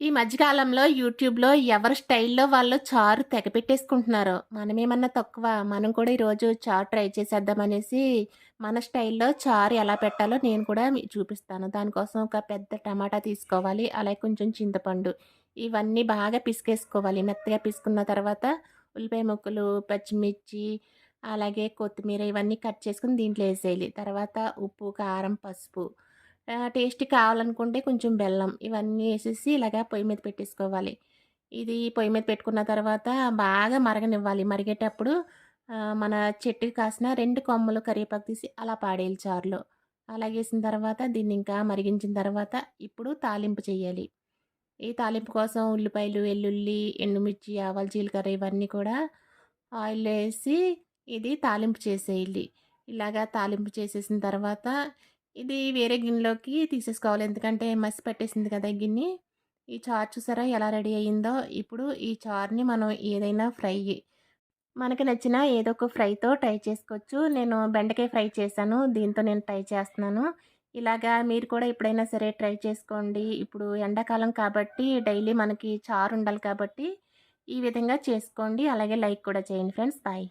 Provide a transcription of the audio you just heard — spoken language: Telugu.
ఈ మధ్య కాలంలో యూట్యూబ్‌లో ఎవరి స్టైల్‌లో వాళ్ళు చారు తెగ పెట్టేసుకుంటున్నారు. మనమేమన్నా తక్కువ. మనం కూడా ఈరోజు చారు ట్రై చేసేద్దామనేసి, మన స్టైల్‌లో చారు ఎలా పెట్టాలో నేను కూడా మీకు చూపిస్తాను. దానికోసం ఒక పెద్ద టమాటా తీసుకోవాలి. అలాగే కొంచెం చింతపండు. ఇవన్నీ బాగా పిసికేసుకోవాలి. మెత్తగా పిసుకున్న తర్వాత ఉల్లిపాయ ముక్కలు, పచ్చిమిర్చి, అలాగే కొత్తిమీర ఇవన్నీ కట్ చేసుకొని దీంట్లో ఏసేయాలి. తర్వాత ఉప్పు, కారం, పసుపు, టేస్ట్‌కి కావాలనుకుంటే కొంచెం బెల్లం ఇవన్నీ ఏసేసి ఇలాగా పొయ్యి మీద పెట్టేసుకోవాలి. ఇది పొయ్యి మీద పెట్టుకున్న తర్వాత బాగా మరగనివ్వాలి. మరిగేటప్పుడు మన చెట్టుకి కాసిన 2 కొమ్మలు కరివేపాకు తీసి అలా పాడేయాలి చారులో. అలాగేసిన తర్వాత దీన్నింకా మరిగించిన తర్వాత ఇప్పుడు తాలింపు చెయ్యాలి. ఈ తాలింపు కోసం ఉల్లిపాయలు, వెల్లుల్లి, ఎండుమిర్చి, ఆవాలు, జీలకర్ర ఇవన్నీ కూడా ఆయిల్‌లో ఏసి ఇది తాలింపు చేసేయాలి. ఇలాగా తాలింపు చేసేసిన తర్వాత ఇది వేరే గిన్నెలోకి తీసేసుకోవాలి. ఎందుకంటే మసి పట్టేసింది కదా ఈ గిన్ని. ఈ చారు చూసారా ఎలా రెడీ అయిందో? ఇప్పుడు ఈ చారుని మనం ఏదైనా ఫ్రై మనకి నచ్చిన ఏదో ఒక ఫ్రైతో ట్రై చేసుకోవచ్చు. నేను బెండకాయ ఫ్రై చేశాను. దీంతో నేను ట్రై చేస్తున్నాను. ఇలాగా మీరు కూడా ఎప్పుడైనా సరే ట్రై చేసుకోండి. ఇప్పుడు ఎండాకాలం కాబట్టి డైలీ మనకి చారు ఉండాలి కాబట్టి ఈ విధంగా చేసుకోండి. అలాగే లైక్ కూడా చేయండి ఫ్రెండ్స్. బాయ్.